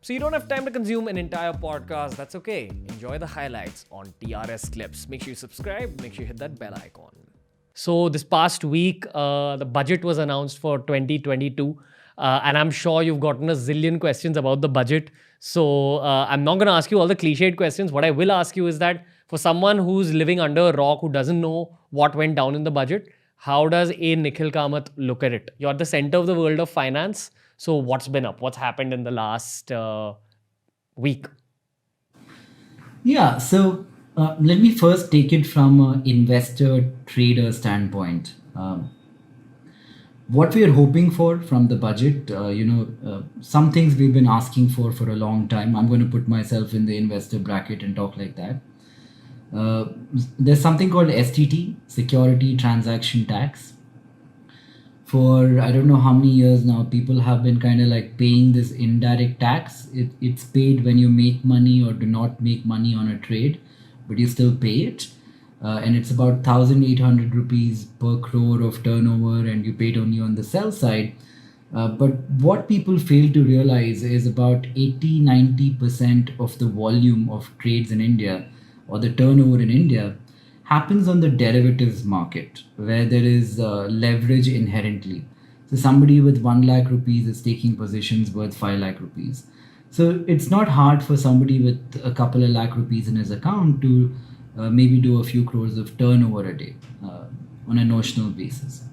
So you don't have time to consume an entire podcast. That's okay. Enjoy the highlights on TRS Clips. Make sure you subscribe. Make sure you hit that bell icon. So this past week, the budget was announced for 2022. And I'm sure you've gotten a zillion questions about the budget. So I'm not going to ask you all the cliched questions. What I will ask you is that for someone who's living under a rock, who doesn't know what went down in the budget, how does a Nikhil Kamath look at it? You're at the center of the world of finance. So what's been up? What's happened in the last week? Yeah, so let me first take it from an investor trader standpoint. What we are hoping for from the budget, some things we've been asking for a long time. I'm going to put myself in the investor bracket and talk like that. There's something called STT, Security Transaction Tax. For I don't know how many years now, people have been kind of like paying this indirect tax. It's paid when you make money or do not make money on a trade, but you still pay it. And it's about 1,800 rupees per crore of turnover, and you pay it only on the sell side. But what people fail to realize is about 80-90% of the volume of trades in India, or the turnover in India, happens on the derivatives market, where there is leverage inherently. So somebody with 1 lakh rupees is taking positions worth 5 lakh rupees. So it's not hard for somebody with a couple of lakh rupees in his account to maybe do a few crores of turnover a day on a notional basis.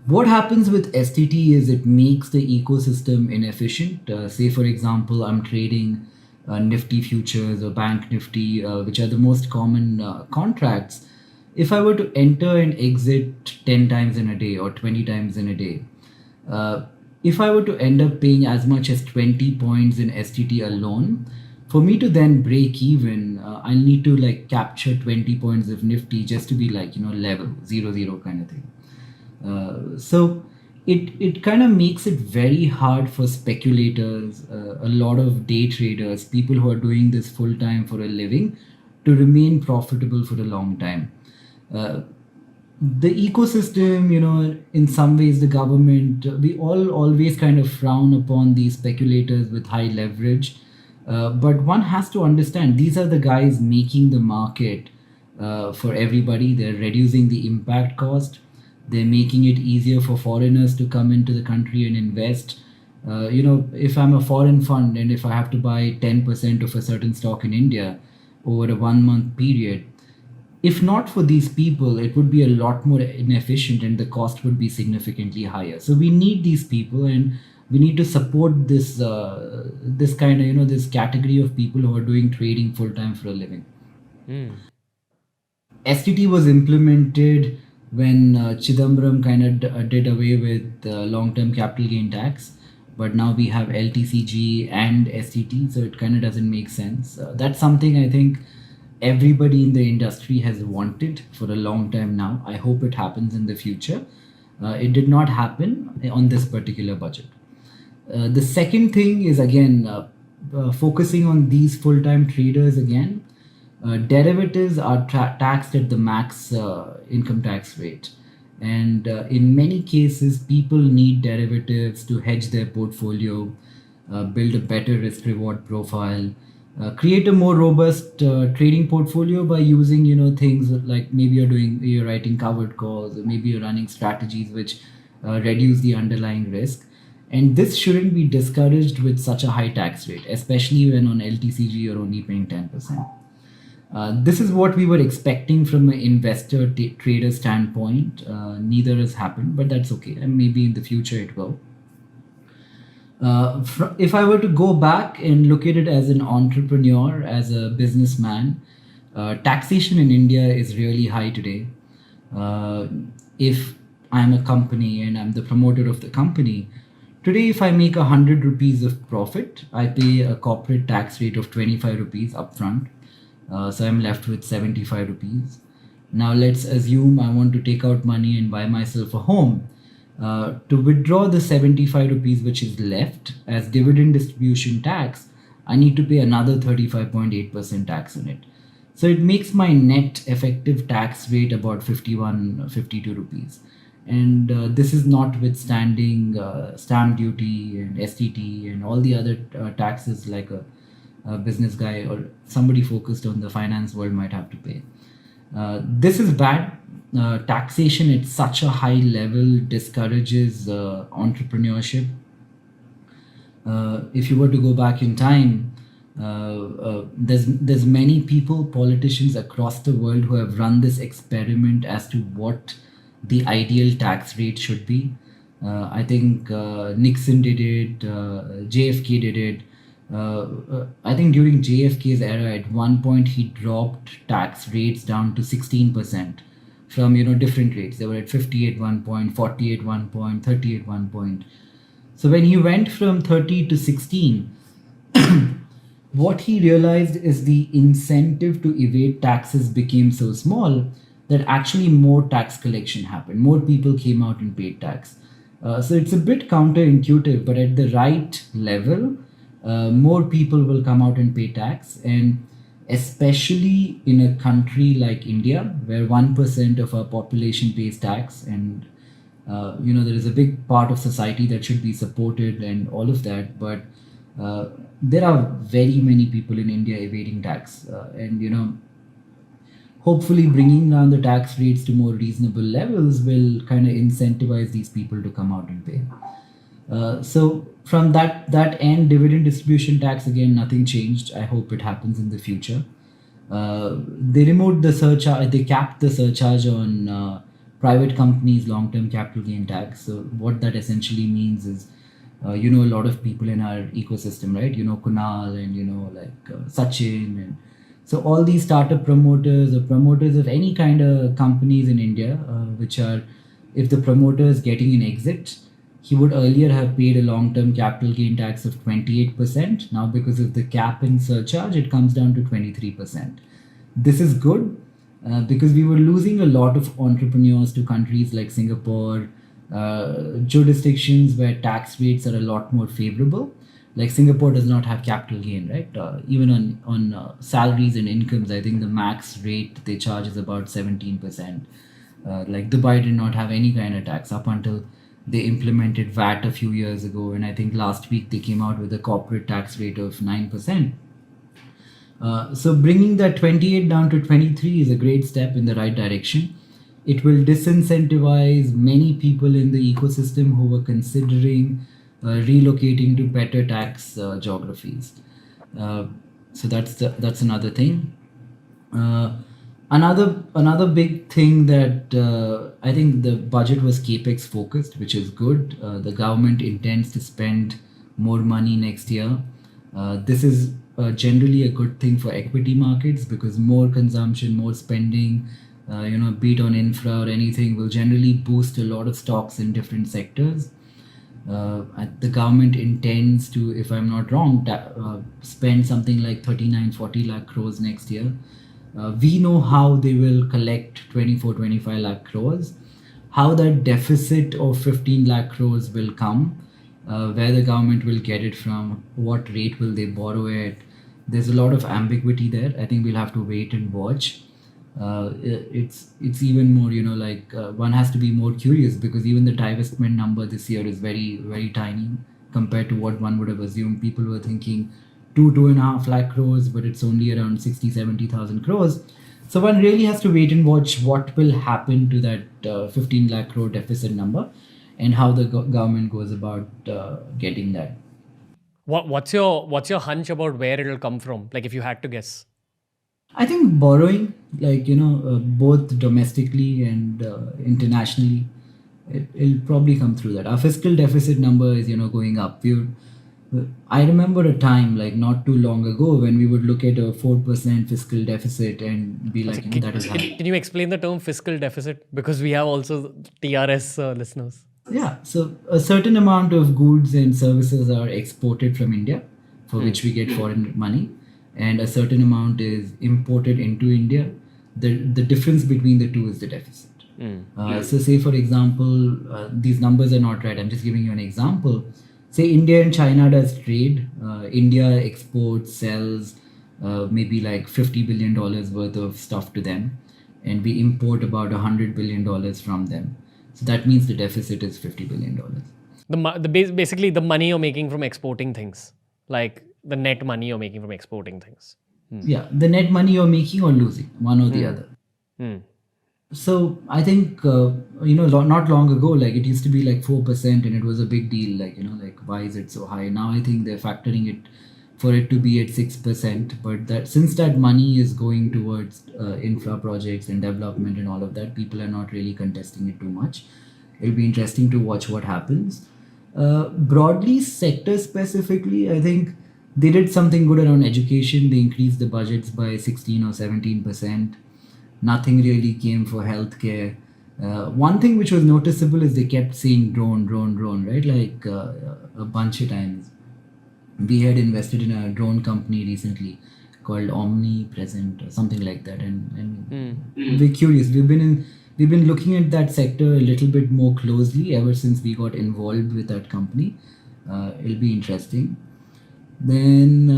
What happens with STT is it makes the ecosystem inefficient. Say, for example, I'm trading Nifty futures or Bank Nifty, which are the most common contracts. If I were to enter and exit 10 times in a day or 20 times in a day, if I were to end up paying as much as 20 points in STT alone, for me to then break even, I'll need to like capture 20 points of Nifty just to be like, level 0-0 kind of thing. So it kind of makes it very hard for speculators, a lot of day traders, people who are doing this full time for a living, to remain profitable for a long time. The ecosystem, in some ways, the government, we all always kind of frown upon these speculators with high leverage. But one has to understand these are the guys making the market for everybody. They're reducing the impact cost. They're making it easier for foreigners to come into the country and invest. If I'm a foreign fund and if I have to buy 10% of a certain stock in India over a 1 month period, if not for these people, it would be a lot more inefficient and the cost would be significantly higher. So we need these people, and we need to support this kind of this category of people who are doing trading full time for a living. STT was implemented when Chidambaram kind of did away with long-term capital gain tax, but now we have LTCG and STT, so it kind of doesn't make sense. That's something I think everybody in the industry has wanted for a long time now. I hope it happens in the future. It did not happen on this particular budget. The second thing is, again, focusing on these full-time traders again. Derivatives are taxed at the max income tax rate. And in many cases, people need derivatives to hedge their portfolio, build a better risk-reward profile, create a more robust trading portfolio by using, things like maybe you're writing covered calls, or maybe you're running strategies which reduce the underlying risk. And this shouldn't be discouraged with such a high tax rate, especially when on LTCG you're only paying 10%. This is what we were expecting from an investor trader standpoint. Neither has happened, but that's okay. And maybe in the future it will. If I were to go back and look at it as an entrepreneur, as a businessman, taxation in India is really high today. If I'm a company and I'm the promoter of the company, today if I make 100 rupees of profit, I pay a corporate tax rate of 25 rupees upfront. So I'm left with 75 rupees. Now let's assume I want to take out money and buy myself a home. To withdraw the 75 rupees which is left as dividend distribution tax, I need to pay another 35.8% tax on it. So it makes my net effective tax rate about 51, 52 rupees. And this is notwithstanding stamp duty and STT and all the other taxes like a business guy or somebody focused on the finance world might have to pay. This is bad. Taxation at such a high level discourages entrepreneurship. If you were to go back in time, there's many people, politicians across the world who have run this experiment as to what the ideal tax rate should be. I think Nixon did it, JFK did it. I think during JFK's era, at one point he dropped tax rates down to 16% from different rates. They were at 50 at one point, 40 at one point, 30 at one point. So when he went from 30 to 16, what he realized is the incentive to evade taxes became so small that actually more tax collection happened. More people came out and paid tax. So it's a bit counterintuitive, but at the right level, more people will come out and pay tax. And especially in a country like India, where 1% of our population pays tax, and there is a big part of society that should be supported and all of that, but there are very many people in India evading tax, and hopefully bringing down the tax rates to more reasonable levels will kind of incentivize these people to come out and pay. So from that end, dividend distribution tax, again, nothing changed. I hope it happens in the future. They removed the surcharge. They capped the surcharge on private companies' long-term capital gain tax. So what that essentially means is, a lot of people in our ecosystem, right? Kunal and Sachin, and so all these startup promoters or promoters of any kind of companies in India, which are, if the promoter is getting an exit, he would earlier have paid a long-term capital gain tax of 28%. Now, because of the cap and surcharge, it comes down to 23%. This is good because we were losing a lot of entrepreneurs to countries like Singapore, jurisdictions where tax rates are a lot more favorable. Like Singapore does not have capital gain, right? Even on salaries and incomes, I think the max rate they charge is about 17%. Like Dubai did not have any kind of tax up until they implemented VAT a few years ago, and I think last week they came out with a corporate tax rate of 9%. So bringing that 28 down to 23 is a great step in the right direction. It will disincentivize many people in the ecosystem who were considering relocating to better tax geographies. So that's another thing. Another big thing that I think the budget was capex focused, which is good. The government intends to spend more money next year. This is generally a good thing for equity markets because more consumption, more spending, be it on infra or anything, will generally boost a lot of stocks in different sectors. The government intends to, if I'm not wrong, spend something like 39-40 lakh crores next year. We know how they will collect 24-25 lakh crores. How that deficit of 15 lakh crores will come, where the government will get it from, what rate will they borrow at. There's a lot of ambiguity there. I think we'll have to wait and watch. It's even more, one has to be more curious because even the divestment number this year is very, very tiny compared to what one would have assumed. People were thinking 2.5 lakh crores, but it's only around 60-70,000 crores. So one really has to wait and watch what will happen to that 15 lakh crore deficit number and how the government goes about getting that. What's your hunch about where it'll come from? Like if you had to guess. I think borrowing, both domestically and internationally, it'll probably come through that. Our fiscal deficit number is, going up. I remember a time, not too long ago, when we would look at a 4% fiscal deficit and be like, that is high. Can you explain the term fiscal deficit? Because we have also TRS listeners. Yeah, so a certain amount of goods and services are exported from India, for which we get foreign money, and a certain amount is imported into India. The difference between the two is the deficit. So say, for example, these numbers are not right. I'm just giving you an example. Say India and China does trade. India exports, sells maybe like $50 billion worth of stuff to them, and we import about $100 billion from them. So that means the deficit is $50 billion. Basically the money you're making from exporting things, like the net money you're making from exporting things. Yeah, the net money you're making or losing, one or the other. So I think, not long ago, like it used to be like 4% and it was a big deal. Like, like why is it so high? Now I think they're factoring it for it to be at 6%. But that since that money is going towards infra projects and development and all of that, people are not really contesting it too much. It'll be interesting to watch what happens. Broadly, sector specifically, I think they did something good around education. They increased the budgets by 16 or 17%. Nothing really came for healthcare. One thing which was noticeable is they kept saying drone, right? Like a bunch of times. We had invested in a drone company recently called Omnipresent or something like that, and we're curious. We've been looking at that sector a little bit more closely ever since we got involved with that company. It'll be interesting. Then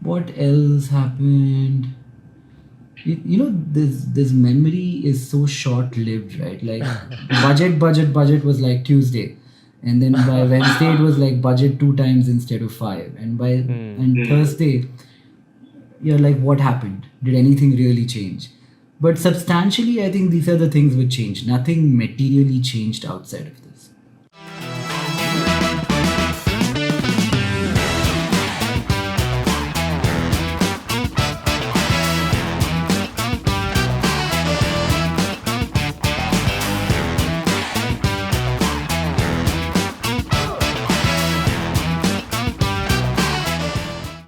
what else happened? This memory is so short-lived, right? Like budget was like Tuesday, and then by Wednesday it was like budget 2 times instead of 5, and and Thursday you're like, what happened? Did anything really change? But substantially, I think these are the things which changed. Nothing materially changed outside of this.